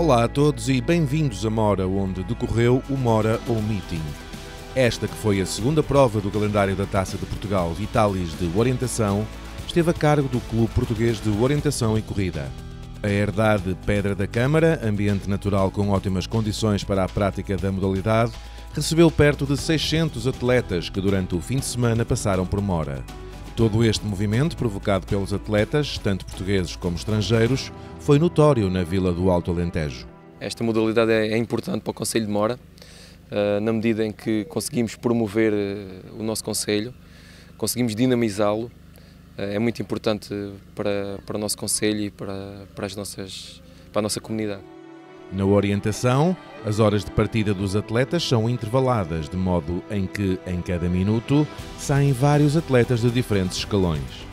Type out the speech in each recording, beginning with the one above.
Olá a todos e bem-vindos a Mora, onde decorreu o Mora ou Meeting. Esta que foi a segunda prova do calendário da Taça de Portugal Vitalis de Orientação, esteve a cargo do Clube Português de Orientação e Corrida. A herdade Pedra da Câmara, ambiente natural com ótimas condições para a prática da modalidade, recebeu perto de 600 atletas que durante o fim de semana passaram por Mora. Todo este movimento, provocado pelos atletas, tanto portugueses como estrangeiros, foi notório na Vila do Alto Alentejo. Esta modalidade é importante para o Concelho de Mora, na medida em que conseguimos promover o nosso concelho, conseguimos dinamizá-lo. É muito importante para o nosso concelho e para a nossa comunidade. Na orientação, as horas de partida dos atletas são intervaladas, de modo em que, em cada minuto, saem vários atletas de diferentes escalões.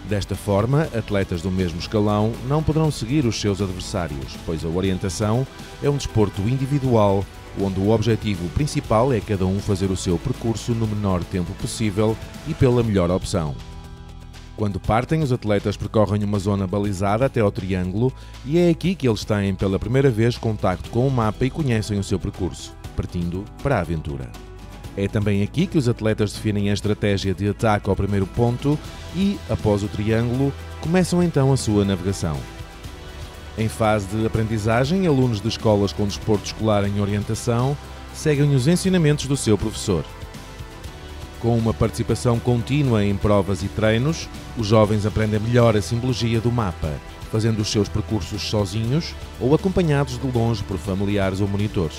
Desta forma, atletas do mesmo escalão não poderão seguir os seus adversários, pois a orientação é um desporto individual, onde o objetivo principal é cada um fazer o seu percurso no menor tempo possível e pela melhor opção. Quando partem, os atletas percorrem uma zona balizada até ao triângulo e é aqui que eles têm pela primeira vez contacto com o mapa e conhecem o seu percurso, partindo para a aventura. É também aqui que os atletas definem a estratégia de ataque ao primeiro ponto e, após o triângulo, começam então a sua navegação. Em fase de aprendizagem, alunos de escolas com desporto escolar em orientação seguem os ensinamentos do seu professor. Com uma participação contínua em provas e treinos, os jovens aprendem melhor a simbologia do mapa, fazendo os seus percursos sozinhos ou acompanhados de longe por familiares ou monitores.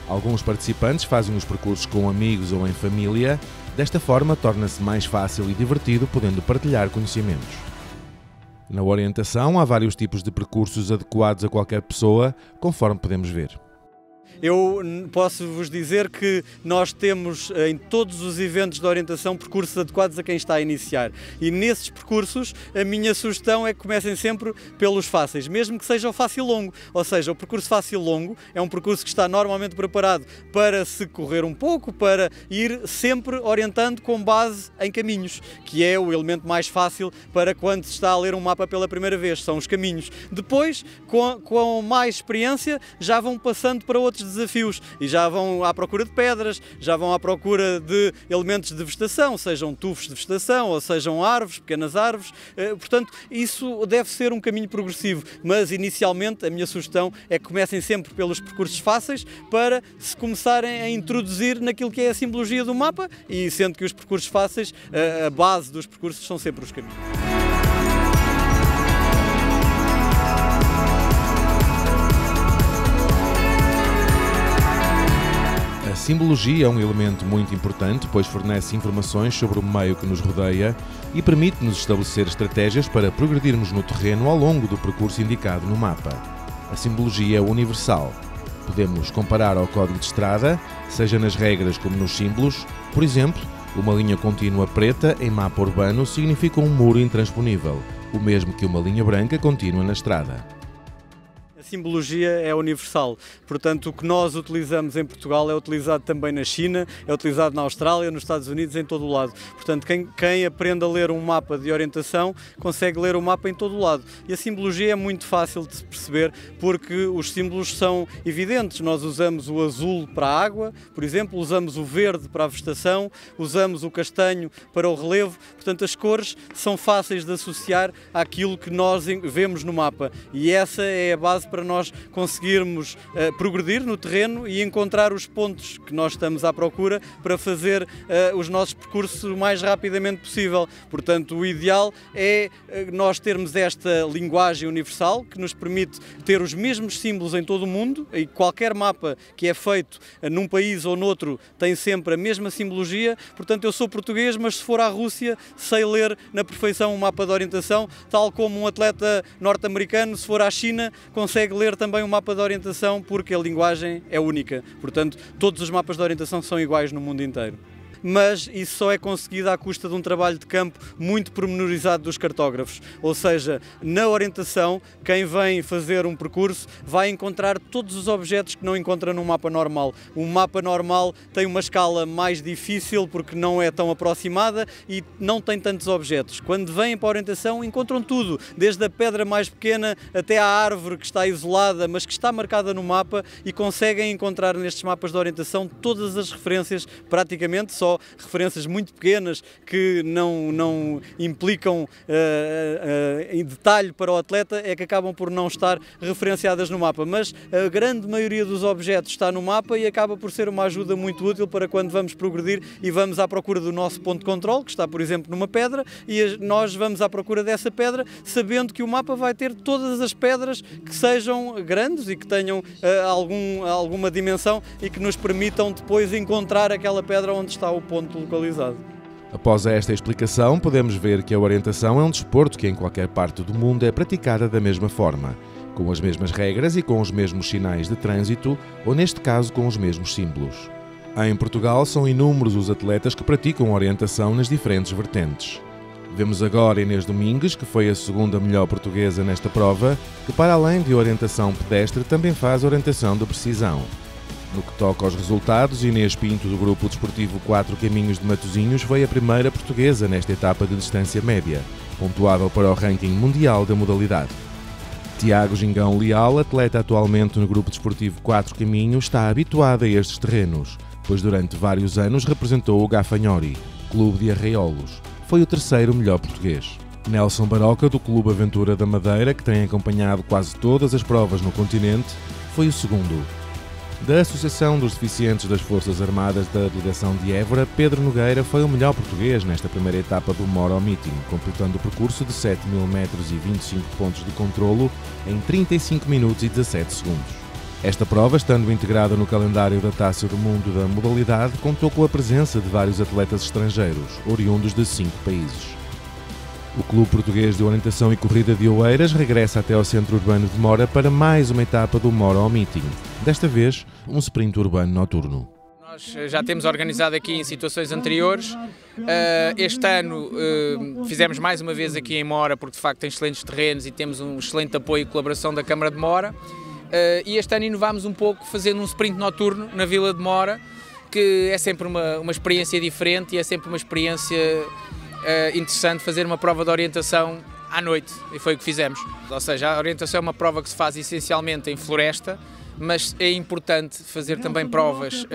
Alguns participantes fazem os percursos com amigos ou em família, desta forma torna-se mais fácil e divertido, podendo partilhar conhecimentos. Na orientação há vários tipos de percursos adequados a qualquer pessoa, conforme podemos ver. Eu posso vos dizer que nós temos em todos os eventos de orientação percursos adequados a quem está a iniciar. E nesses percursos a minha sugestão é que comecem sempre pelos fáceis, mesmo que seja o fácil longo. Ou seja, o percurso fácil longo é um percurso que está normalmente preparado para se correr um pouco, para ir sempre orientando com base em caminhos, que é o elemento mais fácil para quando se está a ler um mapa pela primeira vez, são os caminhos. Depois, com mais experiência, já vão passando para outros desafios e já vão à procura de pedras, já vão à procura de elementos de vegetação, sejam tufos de vegetação ou sejam árvores, pequenas árvores. Portanto, isso deve ser um caminho progressivo, mas inicialmente a minha sugestão é que comecem sempre pelos percursos fáceis para se começarem a introduzir naquilo que é a simbologia do mapa e sendo que os percursos fáceis, a base dos percursos são sempre os caminhos. A simbologia é um elemento muito importante, pois fornece informações sobre o meio que nos rodeia e permite-nos estabelecer estratégias para progredirmos no terreno ao longo do percurso indicado no mapa. A simbologia é universal. Podemos comparar ao código de estrada, seja nas regras como nos símbolos. Por exemplo, uma linha contínua preta em mapa urbano significa um muro intransponível, o mesmo que uma linha branca contínua na estrada. A simbologia é universal, portanto o que nós utilizamos em Portugal é utilizado também na China, é utilizado na Austrália, nos Estados Unidos, em todo o lado. Portanto, quem aprende a ler um mapa de orientação consegue ler o mapa em todo o lado. E a simbologia é muito fácil de se perceber porque os símbolos são evidentes. Nós usamos o azul para a água, por exemplo, usamos o verde para a vegetação, usamos o castanho para o relevo. Portanto, as cores são fáceis de associar àquilo que nós vemos no mapa e essa é a base para nós conseguirmos progredir no terreno e encontrar os pontos que nós estamos à procura para fazer os nossos percursos o mais rapidamente possível. Portanto, o ideal é nós termos esta linguagem universal que nos permite ter os mesmos símbolos em todo o mundo e qualquer mapa que é feito num país ou noutro tem sempre a mesma simbologia. Portanto, eu sou português, mas se for à Rússia sei ler na perfeição um mapa de orientação, tal como um atleta norte-americano, se for à China, consegue ler também um mapa de orientação porque a linguagem é única. Portanto, todos os mapas de orientação são iguais no mundo inteiro. mas isso só é conseguido à custa de um trabalho de campo muito pormenorizado dos cartógrafos. Ou seja, na orientação, quem vem fazer um percurso vai encontrar todos os objetos que não encontra num mapa normal. O mapa normal tem uma escala mais difícil porque não é tão aproximada e não tem tantos objetos. Quando vêm para a orientação, encontram tudo, desde a pedra mais pequena até à árvore que está isolada, mas que está marcada no mapa, e conseguem encontrar nestes mapas de orientação todas as referências, praticamente só referências muito pequenas que não implicam em detalhe para o atleta, é que acabam por não estar referenciadas no mapa, mas a grande maioria dos objetos está no mapa e acaba por ser uma ajuda muito útil para quando vamos progredir e vamos à procura do nosso ponto de controle, que está, por exemplo, numa pedra, e nós vamos à procura dessa pedra sabendo que o mapa vai ter todas as pedras que sejam grandes e que tenham alguma dimensão e que nos permitam depois encontrar aquela pedra onde está o ponto localizado. Após esta explicação, podemos ver que a orientação é um desporto que em qualquer parte do mundo é praticada da mesma forma, com as mesmas regras e com os mesmos sinais de trânsito, ou neste caso com os mesmos símbolos. Em Portugal são inúmeros os atletas que praticam orientação nas diferentes vertentes. Vemos agora Inês Domingues, que foi a segunda melhor portuguesa nesta prova, que para além de orientação pedestre também faz orientação de precisão. No que toca aos resultados, Inês Pinto, do grupo desportivo 4 Caminhos de Matosinhos, foi a primeira portuguesa nesta etapa de distância média, pontuável para o ranking mundial da modalidade. Tiago Gingão Leal, atleta atualmente no grupo desportivo 4 Caminhos, está habituado a estes terrenos, pois durante vários anos representou o Gafanhori, clube de Arraiolos. Foi o terceiro melhor português. Nelson Baroca, do Clube Aventura da Madeira, que tem acompanhado quase todas as provas no continente, foi o segundo. Da Associação dos Deficientes das Forças Armadas da Delegação de Évora, Pedro Nogueira foi o melhor português nesta primeira etapa do Mora Meeting, completando o percurso de 7.000 metros e 25 pontos de controlo em 35 minutos e 17 segundos. Esta prova, estando integrada no calendário da Taça do Mundo da modalidade, contou com a presença de vários atletas estrangeiros, oriundos de 5 países. O Clube Português de Orientação e Corrida de Oeiras regressa até ao centro urbano de Mora para mais uma etapa do Mora Meeting, desta vez um sprint urbano noturno. Nós já temos organizado aqui em situações anteriores. Este ano fizemos mais uma vez aqui em Mora, porque de facto tem excelentes terrenos e temos um excelente apoio e colaboração da Câmara de Mora. E este ano inovámos um pouco fazendo um sprint noturno na Vila de Mora, que é sempre uma experiência diferente e é sempre uma experiência interessante fazer uma prova de orientação à noite, e foi o que fizemos. Ou seja, a orientação é uma prova que se faz essencialmente em floresta, mas é importante fazer também provas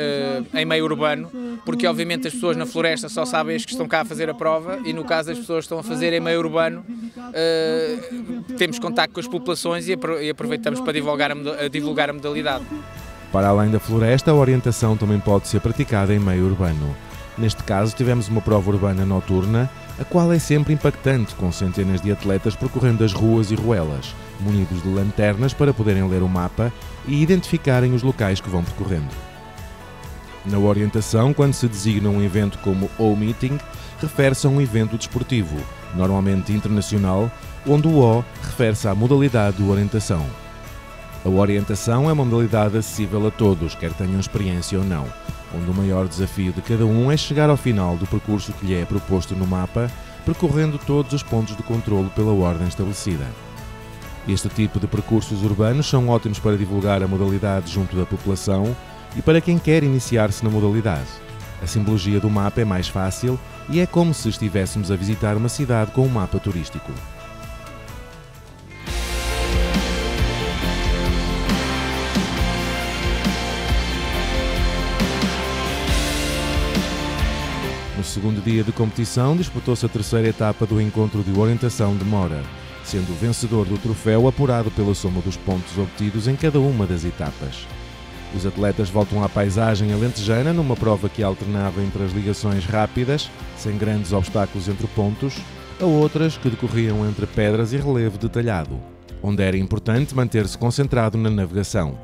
em meio urbano, porque obviamente as pessoas na floresta só sabem as que estão cá a fazer a prova, e no caso das pessoas que estão a fazer em meio urbano, temos contacto com as populações e aproveitamos para divulgar a modalidade. Para além da floresta, a orientação também pode ser praticada em meio urbano. Neste caso, tivemos uma prova urbana noturna, a qual é sempre impactante, com centenas de atletas percorrendo as ruas e ruelas, munidos de lanternas para poderem ler o mapa e identificarem os locais que vão percorrendo. Na orientação, quando se designa um evento como O Meeting, refere-se a um evento desportivo, normalmente internacional, onde o O refere-se à modalidade de orientação. A orientação é uma modalidade acessível a todos, quer tenham experiência ou não, onde o maior desafio de cada um é chegar ao final do percurso que lhe é proposto no mapa, percorrendo todos os pontos de controlo pela ordem estabelecida. Este tipo de percursos urbanos são ótimos para divulgar a modalidade junto da população e para quem quer iniciar-se na modalidade. A simbologia do mapa é mais fácil e é como se estivéssemos a visitar uma cidade com um mapa turístico. No segundo dia de competição, disputou-se a terceira etapa do encontro de orientação de Mora, sendo o vencedor do troféu apurado pela soma dos pontos obtidos em cada uma das etapas. Os atletas voltam à paisagem alentejana numa prova que alternava entre as ligações rápidas, sem grandes obstáculos entre pontos, a outras que decorriam entre pedras e relevo detalhado, onde era importante manter-se concentrado na navegação.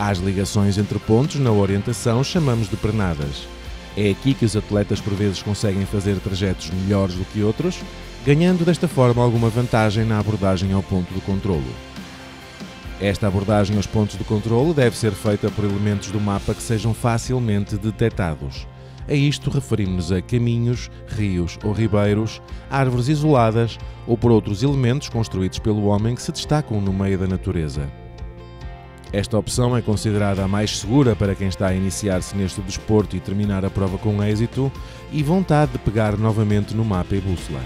Às ligações entre pontos na orientação chamamos de pernadas. É aqui que os atletas por vezes conseguem fazer trajetos melhores do que outros, ganhando desta forma alguma vantagem na abordagem ao ponto de controlo. Esta abordagem aos pontos de controlo deve ser feita por elementos do mapa que sejam facilmente detectados. A isto referimos-nos a caminhos, rios ou ribeiros, árvores isoladas ou por outros elementos construídos pelo homem que se destacam no meio da natureza. Esta opção é considerada a mais segura para quem está a iniciar-se neste desporto e terminar a prova com êxito e vontade de pegar novamente no mapa e bússola.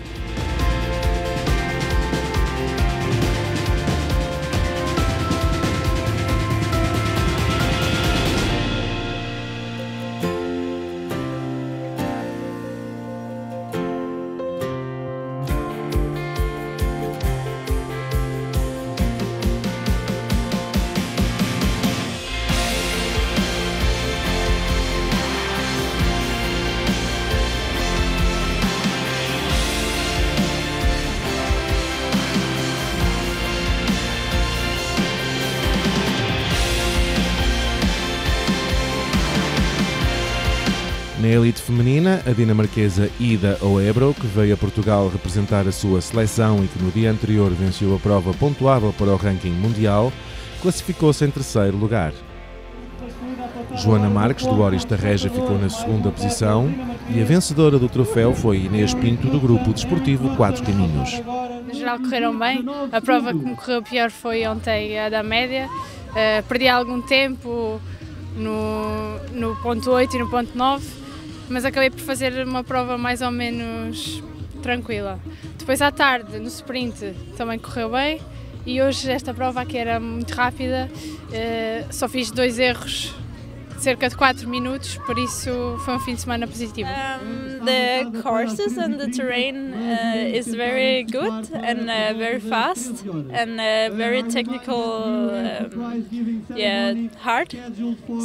Na elite feminina, a dinamarquesa Ida Oebro, que veio a Portugal representar a sua seleção e que no dia anterior venceu a prova pontuável para o ranking mundial, classificou-se em terceiro lugar. Joana Marques, do Orista Regia, ficou na segunda posição e a vencedora do troféu foi Inês Pinto, do grupo desportivo Quatro Caminhos. No geral correram bem, a prova que me correu pior foi ontem a da média, perdi algum tempo no ponto 8 e no ponto 9, mas acabei por fazer uma prova mais ou menos tranquila. Depois à tarde, no sprint, também correu bem e hoje esta prova aqui era muito rápida, só fiz 2 erros, cerca de 4 minutos, por isso foi um fim de semana positivo. The courses and the terrain is very good and very fast and very technical, hard.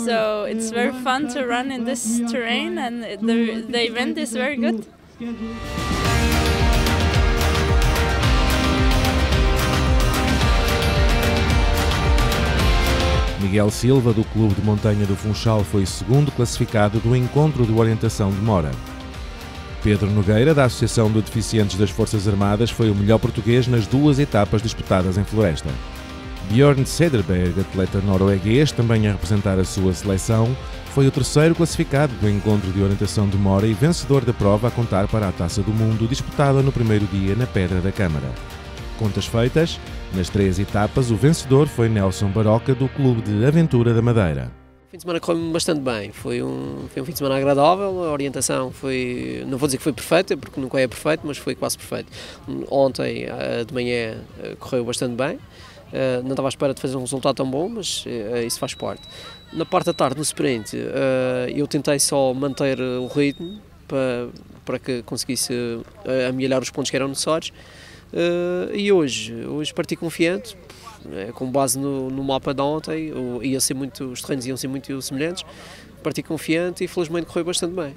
So it's very fun to run in this terrain and the event is very good. Miguel Silva, do Clube de Montanha do Funchal, foi segundo classificado do Encontro de Orientação de Mora. Pedro Nogueira, da Associação de Deficientes das Forças Armadas, foi o melhor português nas 2 etapas disputadas em floresta. Björn Cederberg, atleta norueguês, também a representar a sua seleção, foi o terceiro classificado do Encontro de Orientação de Mora e vencedor da prova a contar para a Taça do Mundo, disputada no primeiro dia na Pedra da Câmara. Contas feitas, nas 3 etapas, o vencedor foi Nelson Baroca, do Clube de Aventura da Madeira. O fim de semana correu bastante bem, foi um fim de semana agradável, a orientação foi, não vou dizer que foi perfeita, porque nunca é perfeito, mas foi quase perfeito. Ontem de manhã correu bastante bem, não estava à espera de fazer um resultado tão bom, mas isso faz parte. Na parte da tarde, no sprint, eu tentei só manter o ritmo para que conseguisse amelhar os pontos que eram necessários. E hoje parti confiante, com base no mapa de ontem, os terrenos iam ser muito semelhantes, parti confiante e felizmente correu bastante bem.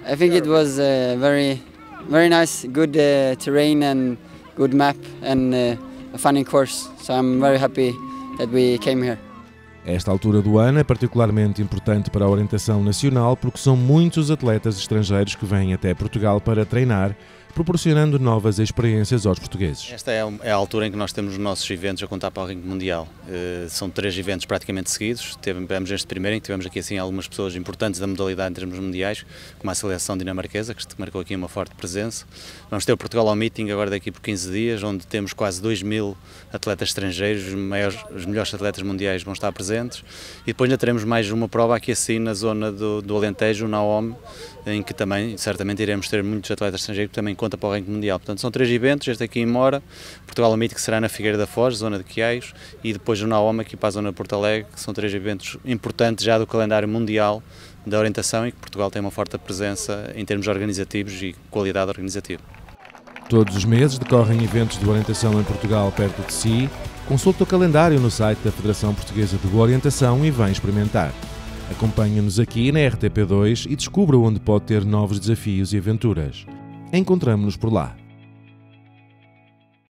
I think it was very nice, good terrain and good map and a fun course, so I'm very happy that we came here. Esta altura do ano é particularmente importante para a orientação nacional porque são muitos atletas estrangeiros que vêm até Portugal para treinar, proporcionando novas experiências aos portugueses. Esta é a altura em que nós temos os nossos eventos a contar para o ranking mundial. São 3 eventos praticamente seguidos. Tivemos este primeiro em que tivemos aqui assim algumas pessoas importantes da modalidade em termos mundiais, como a seleção dinamarquesa, que marcou aqui uma forte presença. Vamos ter o Portugal ao Meeting agora daqui por 15 dias, onde temos quase 2.000 atletas estrangeiros, os melhores atletas mundiais vão estar presentes. E depois ainda teremos mais uma prova aqui assim na zona do Alentejo, na OM, em que também certamente iremos ter muitos atletas estrangeiros que também conta para o ranking mundial. Portanto, são 3 eventos, este aqui em Mora, Portugal ao Meeting, que será na Figueira da Foz, zona de Quiaios, e depois o Naom aqui para a zona de Porto Alegre, que são 3 eventos importantes já do calendário mundial da orientação e que Portugal tem uma forte presença em termos organizativos e qualidade organizativa. Todos os meses decorrem eventos de orientação em Portugal perto de si. Consulte o calendário no site da Federação Portuguesa de Orientação e vem experimentar. Acompanhe-nos aqui na RTP2 e descubra onde pode ter novos desafios e aventuras. Encontramo-nos por lá.